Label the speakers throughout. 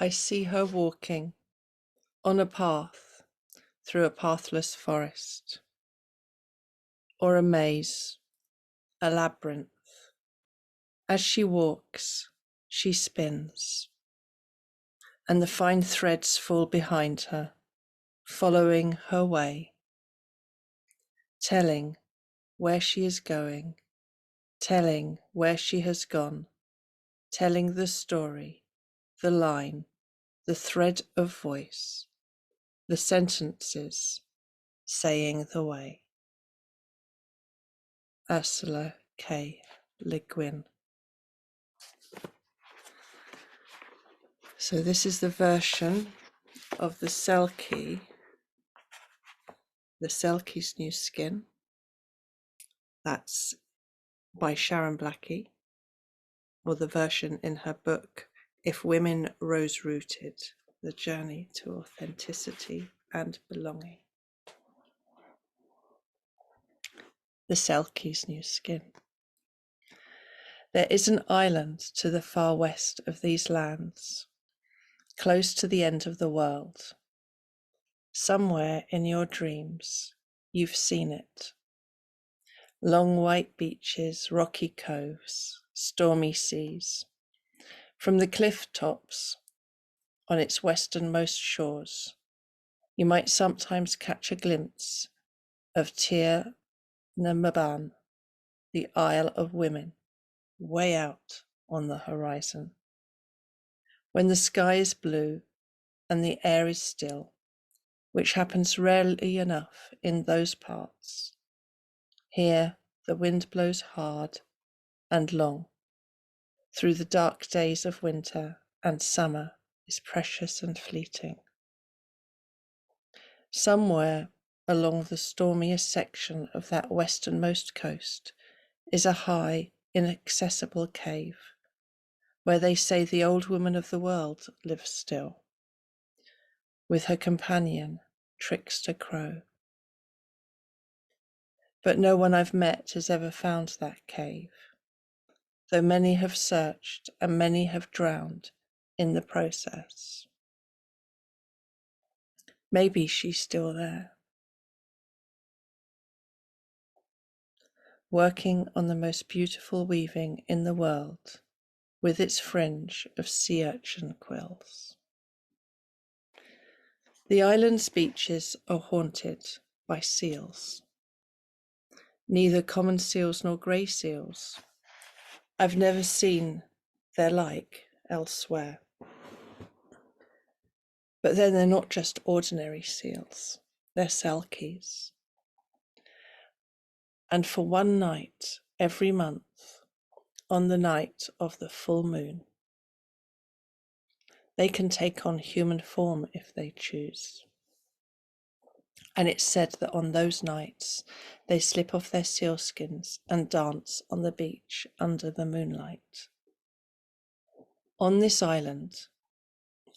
Speaker 1: I see her walking on a path through a pathless forest, or a maze, a labyrinth. As she walks, she spins, and the fine threads fall behind her, following her way, telling where she is going, telling where she has gone, telling the story, the line, the thread of voice, the sentences, saying the way. Ursula K le Guin. So this is the version of the Selkie, the Selkie's New Skin. That's by Sharon Black, or the version in her book, If Women Rose Rooted, The Journey to Authenticity and Belonging. The Selkie's New Skin. There is an island to the far west of these lands, close to the end of the world. Somewhere in your dreams, you've seen it. Long white beaches, rocky coves, stormy seas. From the cliff tops on its westernmost shores, you might sometimes catch a glimpse of Tania, the Isle of Women, way out on the horizon. When the sky is blue and the air is still, which happens rarely enough in those parts. Here the wind blows hard and long through the dark days of winter, and summer is precious and fleeting. Somewhere along the stormiest section of that westernmost coast is a high, inaccessible cave, where they say the old woman of the world lives still, with her companion, Trickster Crow. But no one I've met has ever found that cave, though many have searched and many have drowned in the process. Maybe she's still there, working on the most beautiful weaving in the world, with its fringe of sea urchin quills. The island's beaches are haunted by seals. Neither common seals nor grey seals. I've never seen their like elsewhere. But then they're not just ordinary seals, they're Selkies. And for one night every month, on the night of the full moon, they can take on human form if they choose. And it's said that on those nights, they slip off their sealskins and dance on the beach under the moonlight. On this island,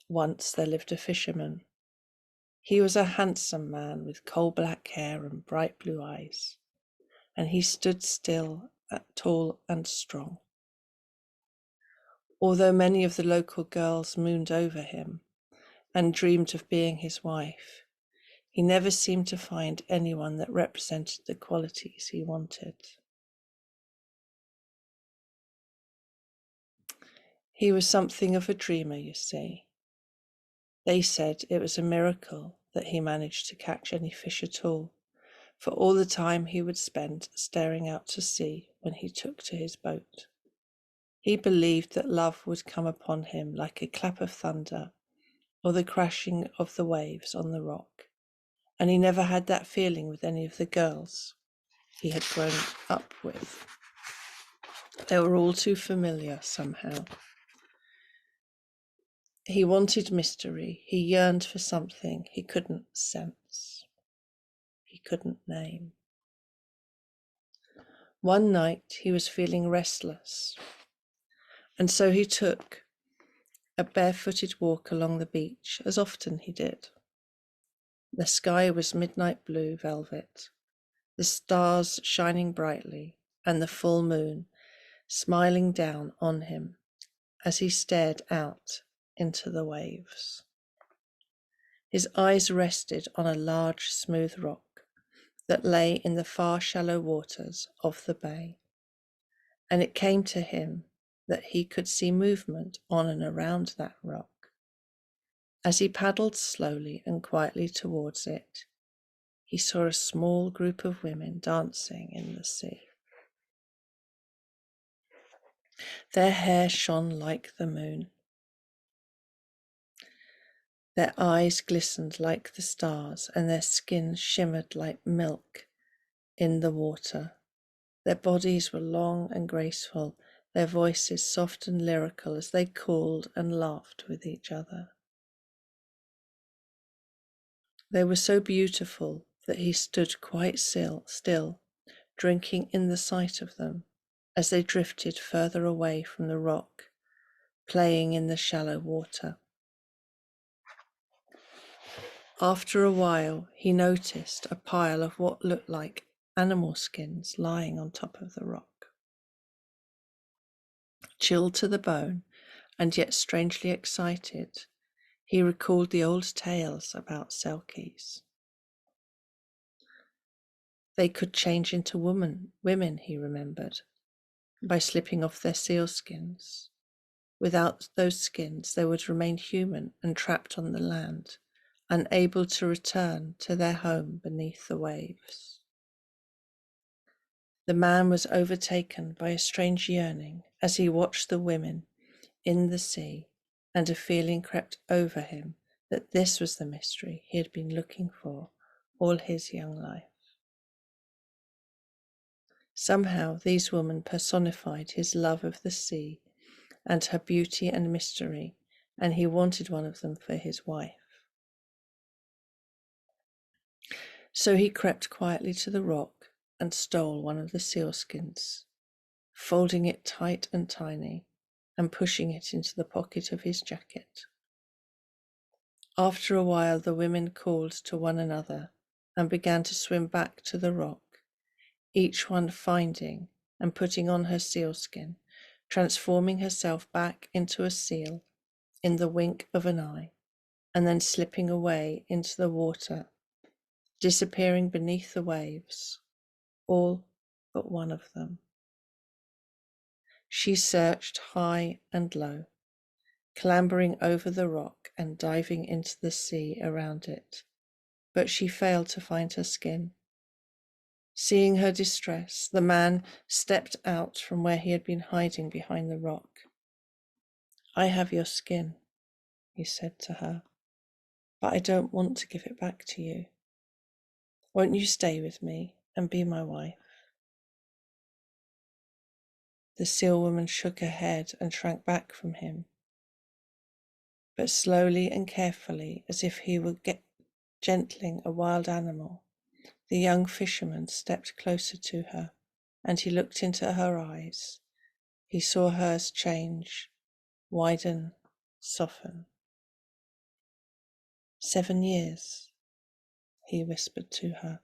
Speaker 1: once there lived a fisherman. He was a handsome man with coal-black hair and bright blue eyes, and he stood still, tall and strong. Although many of the local girls mooned over him and dreamed of being his wife, he never seemed to find anyone that represented the qualities he wanted. He was something of a dreamer, you see. They said it was a miracle that he managed to catch any fish at all, for all the time he would spend staring out to sea when he took to his boat. He believed that love would come upon him like a clap of thunder or the crashing of the waves on the rock, and he never had that feeling with any of the girls he had grown up with. They were all too familiar somehow. He wanted mystery. He yearned for something he couldn't sense, he couldn't name. One night he was feeling restless, and so he took a barefooted walk along the beach, as often he did. The sky was midnight blue velvet, the stars shining brightly, and the full moon smiling down on him as he stared out into the waves. His eyes rested on a large, smooth rock that lay in the far shallow waters of the bay, and it came to him that he could see movement on and around that rock. As he paddled slowly and quietly towards it, he saw a small group of women dancing in the sea. Their hair shone like the moon. Their eyes glistened like the stars, and their skin shimmered like milk in the water. Their bodies were long and graceful, their voices soft and lyrical as they called and laughed with each other. They were so beautiful that he stood quite still, drinking in the sight of them as they drifted further away from the rock, playing in the shallow water. After a while, he noticed a pile of what looked like animal skins lying on top of the rock. Chilled to the bone, and yet strangely excited, he recalled the old tales about Selkies. They could change into women, he remembered, by slipping off their seal skins. Without those skins, they would remain human and trapped on the land, unable to return to their home beneath the waves. The man was overtaken by a strange yearning as he watched the women in the sea, and a feeling crept over him that this was the mystery he had been looking for all his young life. Somehow these women personified his love of the sea and her beauty and mystery, and he wanted one of them for his wife. So he crept quietly to the rock and stole one of the sealskins, folding it tight and tiny and pushing it into the pocket of his jacket. After a while, the women called to one another and began to swim back to the rock, each one finding and putting on her sealskin, transforming herself back into a seal in the wink of an eye, and then slipping away into the water, disappearing beneath the waves, all but one of them. She searched high and low, clambering over the rock and diving into the sea around it, but she failed to find her skin. Seeing her distress, the man stepped out from where he had been hiding behind the rock. "I have your skin," he said to her, "but I don't want to give it back to you. Won't you stay with me and be my wife?" The seal woman shook her head and shrank back from him. But slowly and carefully, as if he were gentling a wild animal, the young fisherman stepped closer to her, and he looked into her eyes. He saw hers change, widen, soften. "7 years," he whispered to her.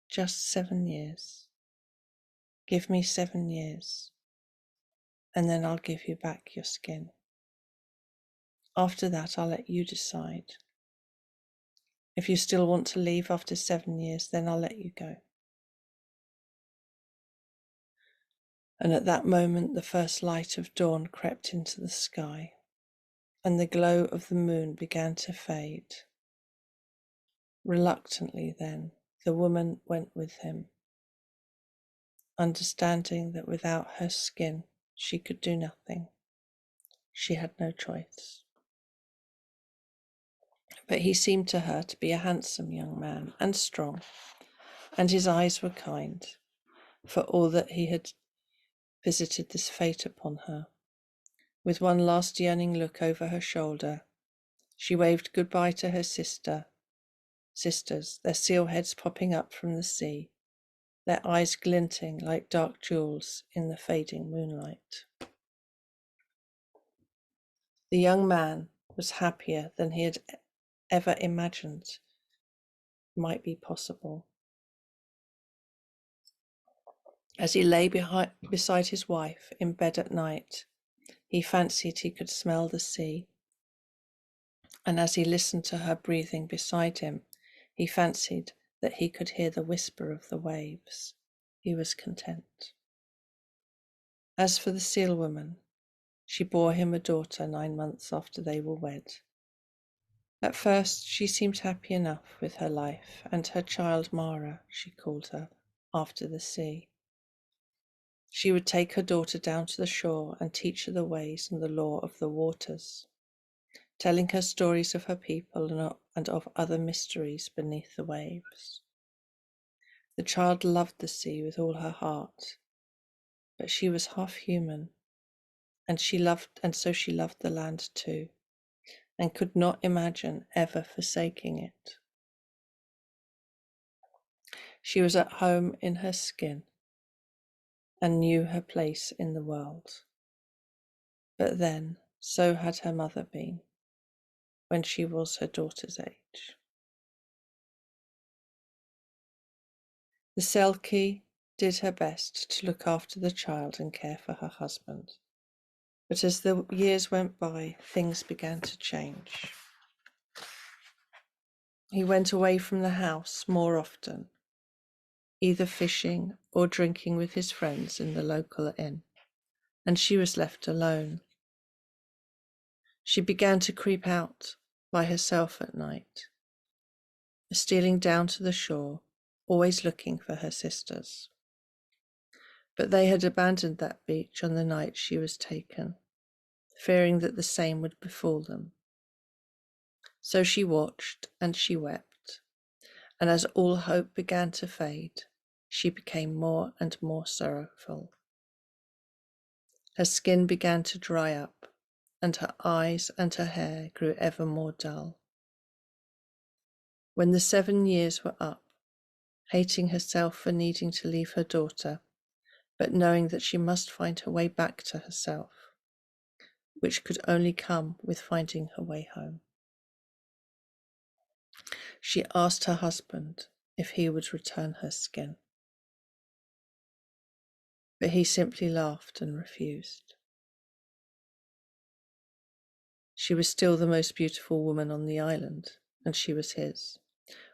Speaker 1: "Just 7 years. Give me 7 years, and then I'll give you back your skin. After that, I'll let you decide. If you still want to leave after 7 years, then I'll let you go." And at that moment, the first light of dawn crept into the sky, and the glow of the moon began to fade. Reluctantly, then, the woman went with him, understanding that without her skin, she could do nothing. She had no choice. But he seemed to her to be a handsome young man and strong, and his eyes were kind, for all that he had visited this fate upon her. With one last yearning look over her shoulder, she waved goodbye to her sisters, their seal heads popping up from the sea, their eyes glinting like dark jewels in the fading moonlight. The young man was happier than he had ever imagined might be possible. As he lay beside his wife in bed at night, he fancied he could smell the sea, and as he listened to her breathing beside him, he fancied that he could hear the whisper of the waves. He was content. As for the seal woman, she bore him a daughter 9 months after they were wed. At first she seemed happy enough with her life, and her child Mara, she called her, after the sea. She would take her daughter down to the shore and teach her the ways and the law of the waters, telling her stories of her people and of other mysteries beneath the waves. The child loved the sea with all her heart, but she was half human, and so she loved the land too, and could not imagine ever forsaking it. She was at home in her skin and knew her place in the world. But then, so had her mother been, when she was her daughter's age. The Selkie did her best to look after the child and care for her husband. But as the years went by, things began to change. He went away from the house more often, either fishing or drinking with his friends in the local inn, and she was left alone. She began to creep out by herself at night, stealing down to the shore, always looking for her sisters. But they had abandoned that beach on the night she was taken, fearing that the same would befall them. So she watched and she wept, and as all hope began to fade, she became more and more sorrowful. Her skin began to dry up, and her eyes and her hair grew ever more dull. When the 7 years were up, hating herself for needing to leave her daughter, but knowing that she must find her way back to herself, which could only come with finding her way home, she asked her husband if he would return her skin. But he simply laughed and refused. She was still the most beautiful woman on the island, and she was his.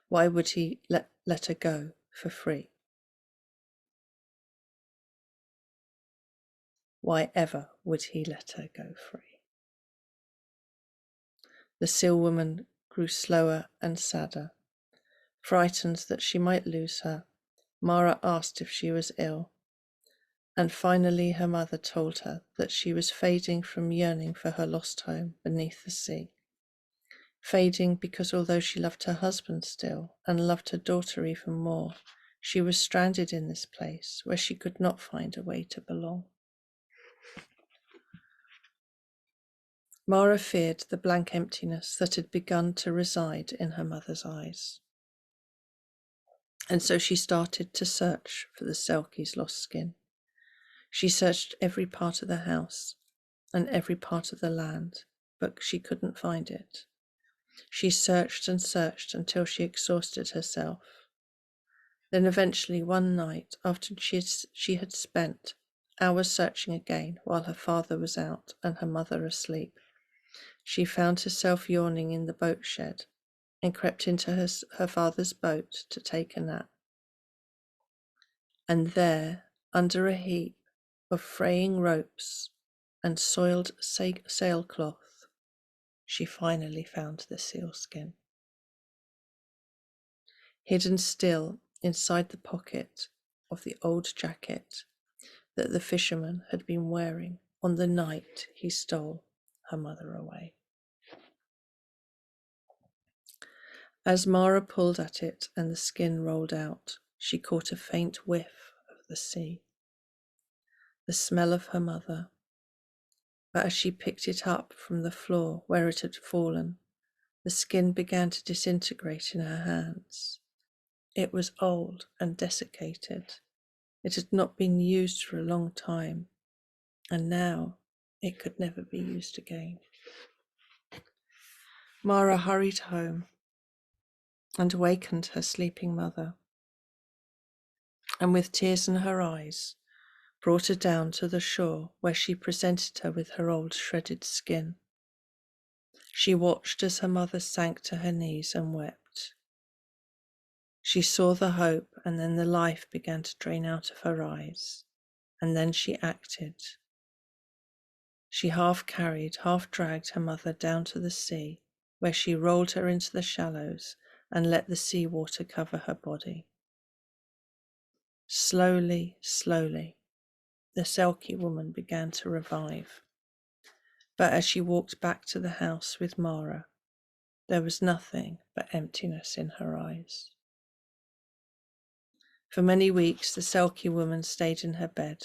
Speaker 1: Why would he let her go for free? Why ever would he let her go free? The seal woman grew slower and sadder. Frightened that she might lose her, Mara asked if she was ill, and finally her mother told her that she was fading from yearning for her lost home beneath the sea. Fading because although she loved her husband still and loved her daughter even more, she was stranded in this place where she could not find a way to belong. Mara feared the blank emptiness that had begun to reside in her mother's eyes. And so she started to search for the Selkie's lost skin. She searched every part of the house and every part of the land, but she couldn't find it. She searched and searched until she exhausted herself. Then eventually one night, after she had spent hours searching again while her father was out and her mother asleep, she found herself yawning in the boat shed and crept into her father's boat to take a nap. And there, under a heap of fraying ropes and soiled sailcloth, she finally found the sealskin. Hidden still inside the pocket of the old jacket that the fisherman had been wearing on the night he stole her mother away. As Mara pulled at it and the skin rolled out, she caught a faint whiff of the sea, the smell of her mother. But as she picked it up from the floor where it had fallen, the skin began to disintegrate in her hands. It was old and desiccated. It had not been used for a long time, and now it could never be used again. Mara hurried home and wakened her sleeping mother, and with tears in her eyes, brought her down to the shore where she presented her with her old shredded skin. She watched as her mother sank to her knees and wept. She saw the hope, and then the life began to drain out of her eyes, and then she acted. She half carried, half dragged her mother down to the sea, where she rolled her into the shallows and let the sea water cover her body. Slowly, slowly, the Selkie woman began to revive. But as she walked back to the house with Mara, there was nothing but emptiness in her eyes. For many weeks, the Selkie woman stayed in her bed.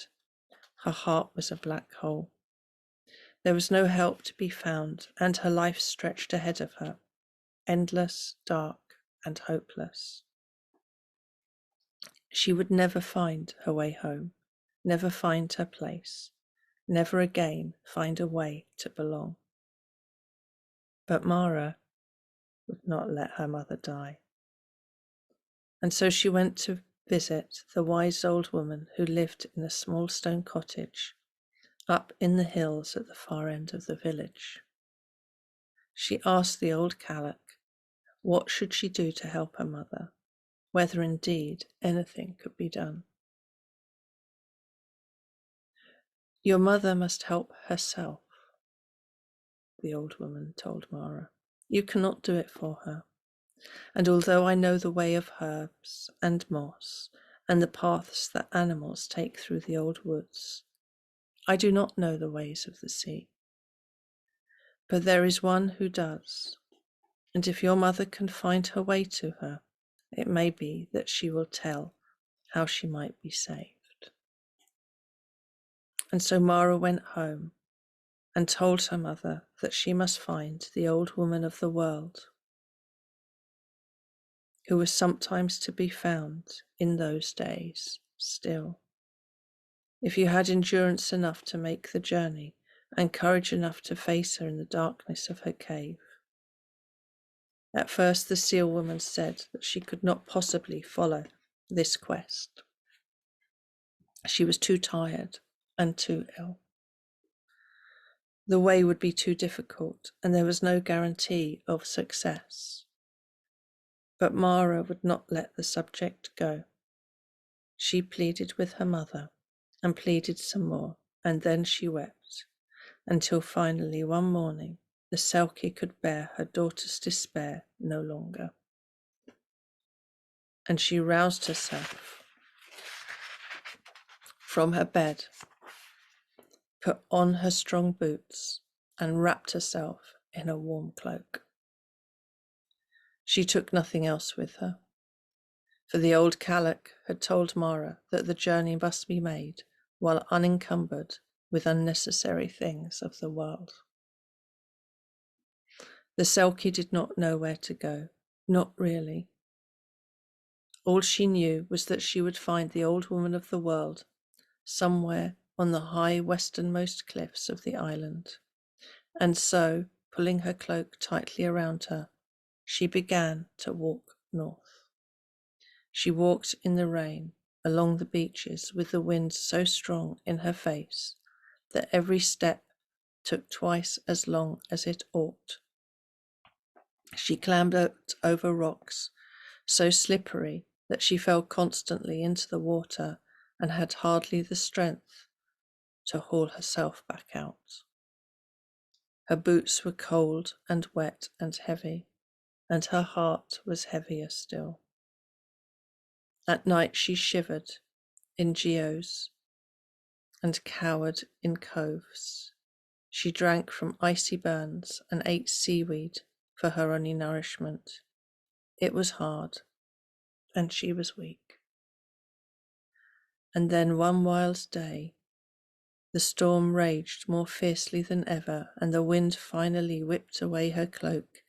Speaker 1: Her heart was a black hole. There was no help to be found, and her life stretched ahead of her, endless, dark, and hopeless. She would never find her way home, never find her place, never again find a way to belong. But Mara would not let her mother die. And so she went to visit the wise old woman who lived in a small stone cottage up in the hills at the far end of the village. She asked the old Caliph what should she do to help her mother, whether indeed anything could be done. Your mother must help herself, the old woman told Mara. You cannot do it for her. And although I know the way of herbs and moss and the paths that animals take through the old woods, I do not know the ways of the sea. But there is one who does, and if your mother can find her way to her, it may be that she will tell how she might be saved. And so Mara went home and told her mother that she must find the old woman of the world, who was sometimes to be found in those days still. If you had endurance enough to make the journey and courage enough to face her in the darkness of her cave. At first the seal woman said that she could not possibly follow this quest. She was too tired and too ill. The way would be too difficult, and there was no guarantee of success. But Mara would not let the subject go. She pleaded with her mother, and pleaded some more, and then she wept, until finally one morning the Selkie could bear her daughter's despair no longer. And she roused herself from her bed, put on her strong boots, and wrapped herself in a warm cloak. She took nothing else with her, for the old Caliph had told Mara that the journey must be made while unencumbered with unnecessary things of the world. The Selkie did not know where to go, not really. All she knew was that she would find the old woman of the world somewhere on the high westernmost cliffs of the island, and so, pulling her cloak tightly around her, she began to walk north. She walked in the rain along the beaches with the wind so strong in her face that every step took twice as long as it ought. She clambered over rocks so slippery that she fell constantly into the water and had hardly the strength to haul herself back out. Her boots were cold and wet and heavy, and her heart was heavier still. At night she shivered in geos and cowered in coves. She drank from icy burns and ate seaweed for her only nourishment. It was hard, and she was weak. And then one wild day, the storm raged more fiercely than ever, and the wind finally whipped away her cloak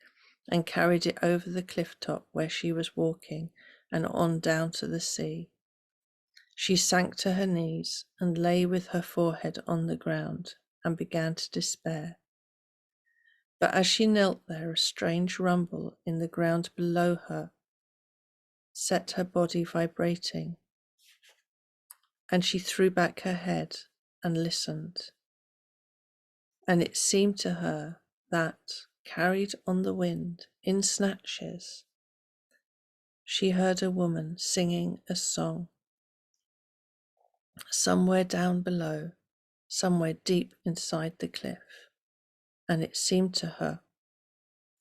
Speaker 1: and carried it over the cliff top where she was walking and on down to the sea. She sank to her knees and lay with her forehead on the ground and began to despair. But as she knelt there, a strange rumble in the ground below her set her body vibrating, and she threw back her head and listened. And it seemed to her that, carried on the wind in snatches, she heard a woman singing a song. Somewhere down below, somewhere deep inside the cliff, and it seemed to her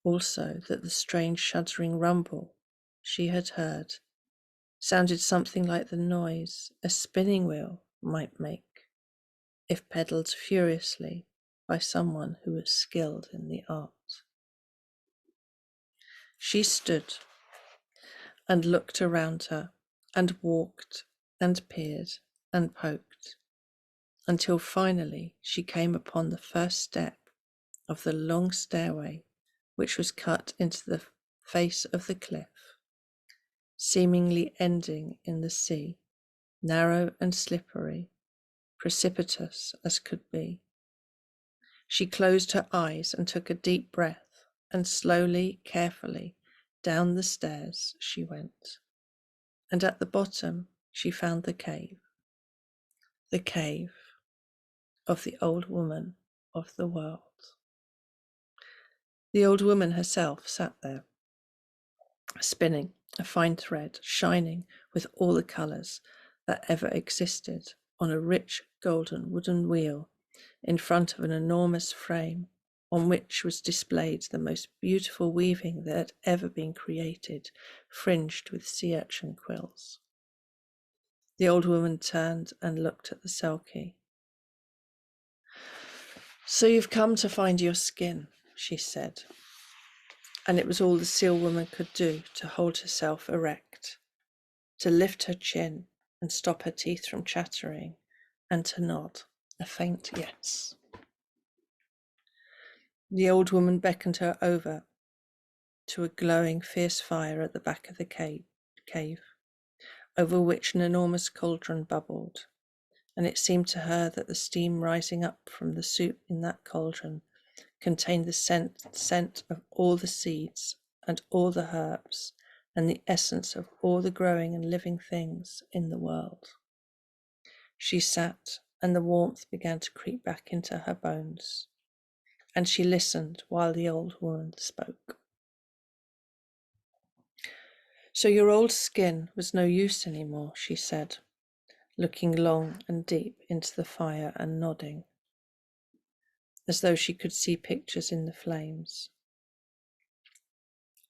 Speaker 1: also that the strange shuddering rumble she had heard sounded something like the noise a spinning wheel might make if pedalled furiously by someone who was skilled in the art. She stood and looked around her and walked and peered and poked until finally she came upon the first step of the long stairway which was cut into the face of the cliff, seemingly ending in the sea, narrow and slippery, precipitous as could be. She closed her eyes and took a deep breath, and slowly, carefully, down the stairs she went. And at the bottom she found the cave of the old woman of the world. The old woman herself sat there, spinning a fine thread, shining with all the colours that ever existed, on a rich golden wooden wheel in front of an enormous frame on which was displayed the most beautiful weaving that had ever been created, fringed with sea urchin quills. The old woman turned and looked at the Selkie. "So you've come to find your skin," she said, and it was all the seal woman could do to hold herself erect, to lift her chin and stop her teeth from chattering, and to nod a faint yes. The old woman beckoned her over to a glowing, fierce fire at the back of the cave, over which an enormous cauldron bubbled, and it seemed to her that the steam rising up from the soup in that cauldron contained the scent of all the seeds and all the herbs and the essence of all the growing and living things in the world. She sat, and the warmth began to creep back into her bones, and she listened while the old woman spoke. "So your old skin was no use any more," she said, looking long and deep into the fire and nodding, as though she could see pictures in the flames.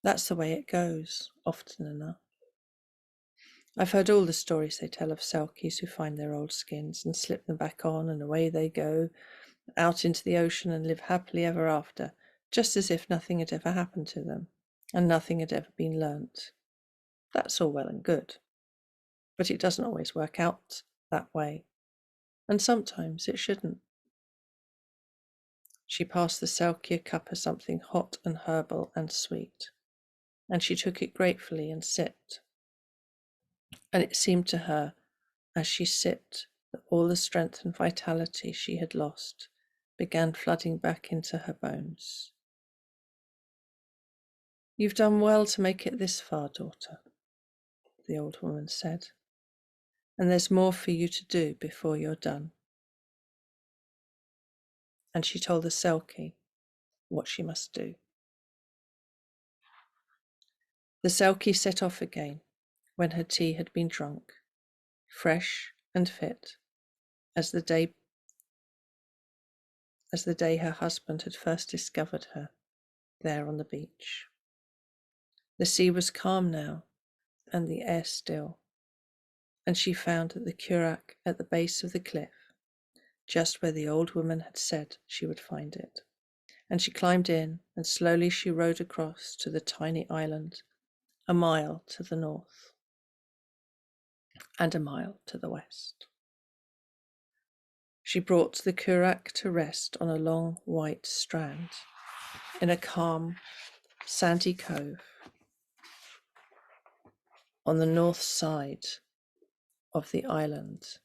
Speaker 1: "That's the way it goes, often enough. I've heard all the stories they tell of Selkies who find their old skins and slip them back on, and away they go, out into the ocean and live happily ever after, just as if nothing had ever happened to them, and nothing had ever been learnt. That's all well and good, but it doesn't always work out that way, and sometimes it shouldn't." She passed the Selkie a cup of something hot and herbal and sweet, and she took it gratefully and sipped. And it seemed to her, as she sipped, that all the strength and vitality she had lost began flooding back into her bones. "You've done well to make it this far, daughter," the old woman said, "and there's more for you to do before you're done." And she told the Selkie what she must do. The Selkie set off again when her tea had been drunk, fresh and fit as the day her husband had first discovered her there on the beach. The sea was calm now and the air still, and she found the currach at the base of the cliff, just where the old woman had said she would find it, and she climbed in, and slowly she rowed across to the tiny island, a mile to the north and a mile to the west. She brought the currach to rest on a long white strand in a calm sandy cove on the north side of the island,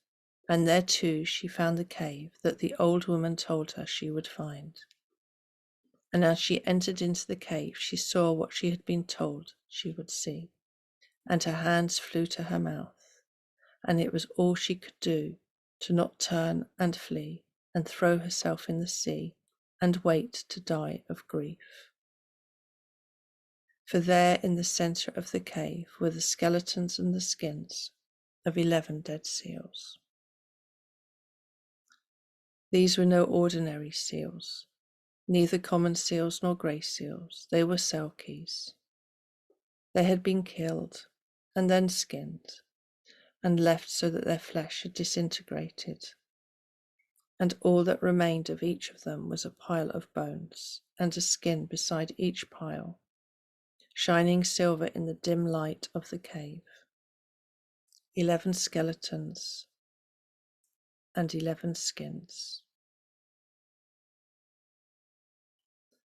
Speaker 1: and there too she found the cave that the old woman told her she would find. And as she entered into the cave, she saw what she had been told she would see, and her hands flew to her mouth, and it was all she could do to not turn and flee and throw herself in the sea and wait to die of grief. For there in the centre of the cave were the skeletons and the skins of 11 dead seals. These were no ordinary seals, neither common seals nor grey seals. They were Selkies. They had been killed and then skinned and left so that their flesh had disintegrated, and all that remained of each of them was a pile of bones and a skin beside each pile, shining silver in the dim light of the cave. 11 skeletons and 11 skins.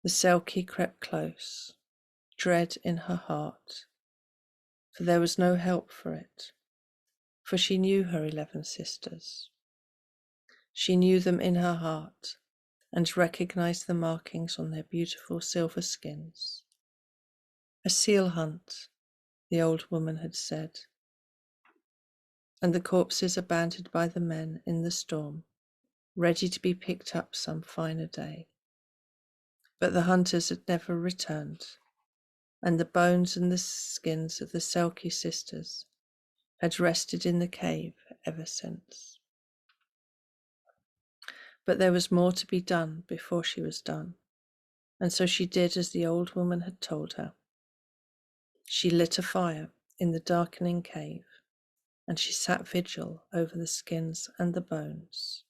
Speaker 1: The Selkie crept close, dread in her heart, for there was no help for it, for she knew her 11 sisters. She knew them in her heart and recognized the markings on their beautiful silver skins. A seal hunt, the old woman had said, and the corpses abandoned by the men in the storm, ready to be picked up some finer day. But the hunters had never returned, and the bones and the skins of the Selkie sisters had rested in the cave ever since. But there was more to be done before she was done, and so she did as the old woman had told her. She lit a fire in the darkening cave, and she sat vigil over the skins and the bones.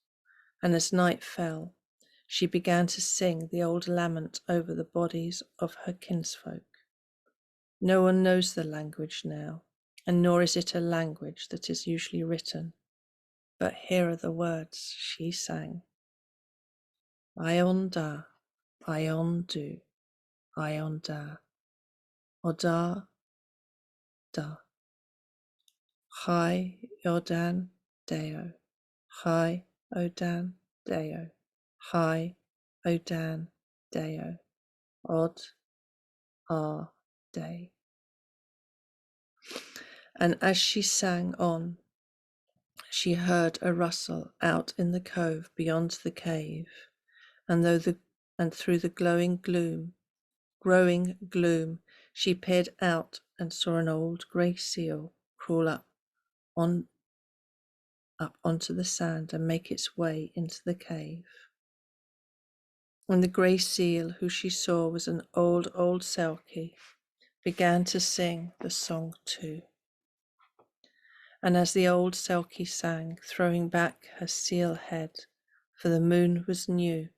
Speaker 1: And as night fell, she began to sing the old lament over the bodies of her kinsfolk. No one knows the language now, and nor is it a language that is usually written. But here are the words she sang. Ion da, Ion du, Ion da, Oda da. Chai Odan Deo, Chai Odan Deo, Chai Odan Deo, Od Ar Day. And as she sang on, she heard a rustle out in the cove beyond the cave, and through the growing gloom, she peered out and saw an old grey seal crawl up onto the sand and make its way into the cave. And the grey seal, who she saw was an old Selkie, began to sing the song too. And as the old Selkie sang, throwing back her seal head, for the moon was new,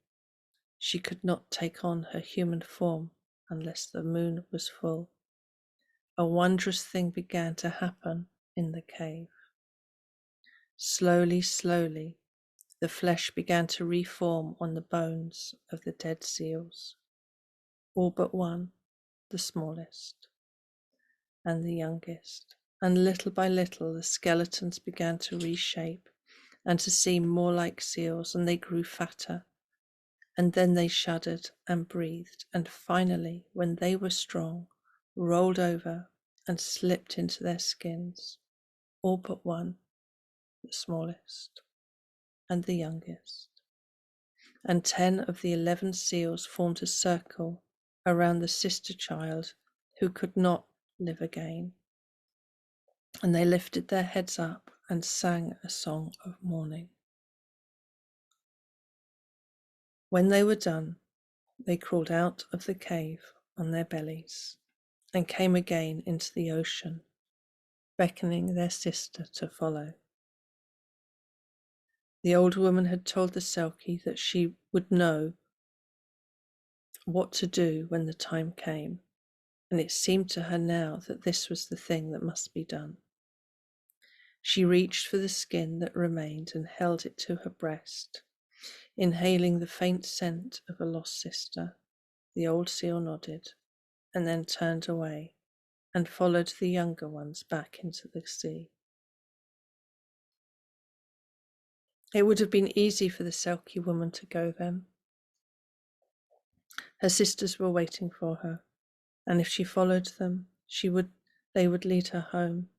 Speaker 1: she could not take on her human form unless the moon was full, a wondrous thing began to happen in the cave. Slowly, slowly, the flesh began to reform on the bones of the dead seals, all but one, the smallest and the youngest. And little by little, the skeletons began to reshape and to seem more like seals, and they grew fatter. And then they shuddered and breathed, and finally, when they were strong, rolled over and slipped into their skins, all but one, the smallest and the youngest. And 10 of the 11 seals formed a circle around the sister child who could not live again. And they lifted their heads up and sang a song of mourning. When they were done, they crawled out of the cave on their bellies and came again into the ocean, beckoning their sister to follow. The old woman had told the Selkie that she would know what to do when the time came, and it seemed to her now that this was the thing that must be done. She reached for the skin that remained and held it to her breast, inhaling the faint scent of a lost sister. The old seal nodded and then turned away and followed the younger ones back into the sea. It would have been easy for the Selkie woman to go then. Her sisters were waiting for her, and if she followed them, they would lead her home.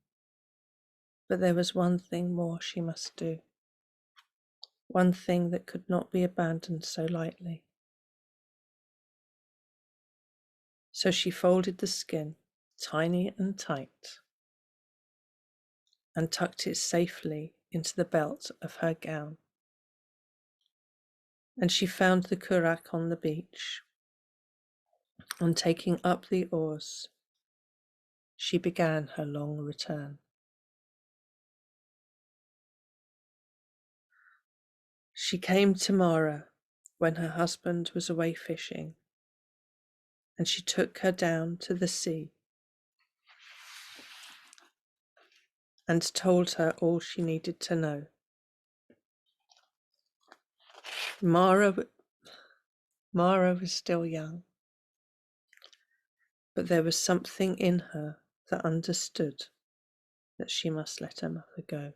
Speaker 1: But there was one thing more she must do, one thing that could not be abandoned so lightly. So she folded the skin tiny and tight and tucked it safely into the belt of her gown. And she found the curragh on the beach, and taking up the oars, she began her long return. She came to Mara when her husband was away fishing, and she took her down to the sea and told her all she needed to know. Mara was still young, but there was something in her that understood that she must let her mother go.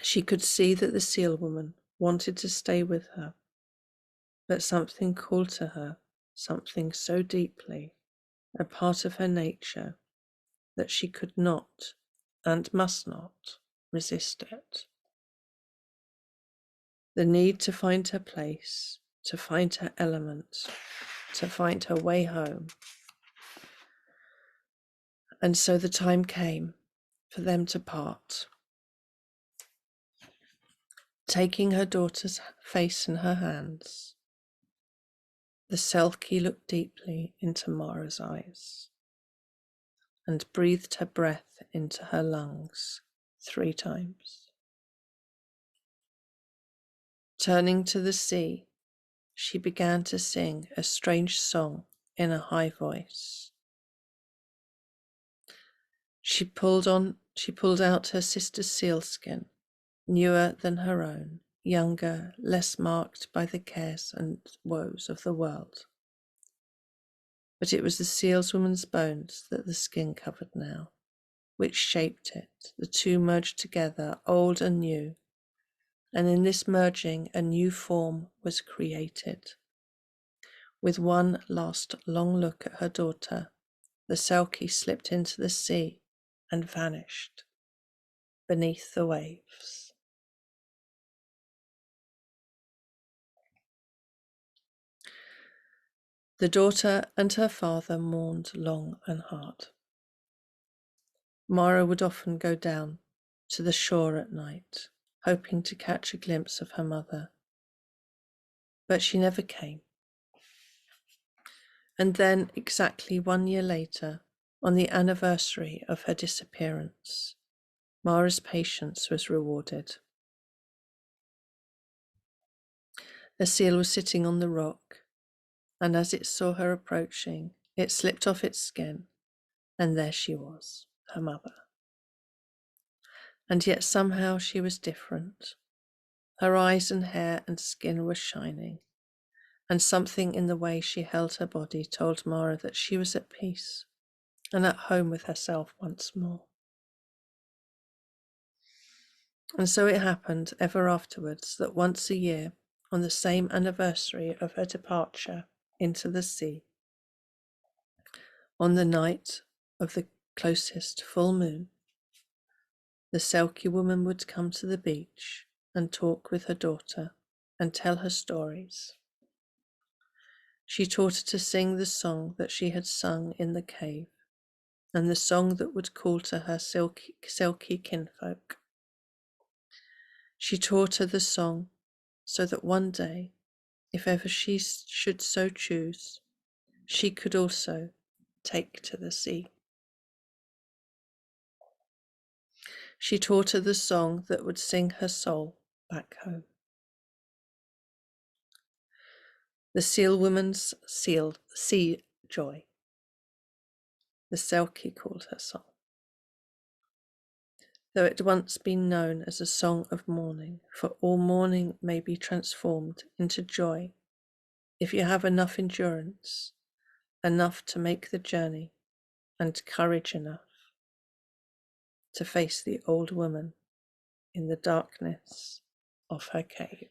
Speaker 1: She could see that the seal woman wanted to stay with her, but something called to her, something so deeply a part of her nature that she could not and must not resist it. The need to find her place, to find her element, to find her way home. And so the time came for them to part. Taking her daughter's face in her hands, the Selkie looked deeply into Mara's eyes and breathed her breath into her lungs 3 times. Turning to the sea, she began to sing a strange song in a high voice. She pulled out her sister's sealskin, newer than her own, younger, less marked by the cares and woes of the world. But it was the sealswoman's bones that the skin covered now, which shaped it. The two merged together, old and new, and in this merging a new form was created. With one last long look at her daughter, the Selkie slipped into the sea and vanished beneath the waves. The daughter and her father mourned long and hard. Mara would often go down to the shore at night, hoping to catch a glimpse of her mother, but she never came. And then, exactly 1 year later, on the anniversary of her disappearance, Mara's patience was rewarded. A seal was sitting on the rock, and as it saw her approaching, it slipped off its skin, and there she was, her mother. And yet somehow she was different. Her eyes and hair and skin were shining, and something in the way she held her body told Mara that she was at peace and at home with herself once more. And so it happened ever afterwards that once a year, on the same anniversary of her departure into the sea, on the night of the closest full moon, the Selkie woman would come to the beach and talk with her daughter and tell her stories. She taught her to sing the song that she had sung in the cave, and the song that would call to her Selkie kinfolk. She taught her the song so that one day, if ever she should so choose, she could also take to the sea. She taught her the song that would sing her soul back home. The seal woman's sea joy, the Selkie called her song. Though it had once been known as a song of mourning, for all mourning may be transformed into joy if you have enough endurance, enough to make the journey, and courage enough to face the old woman in the darkness of her cave.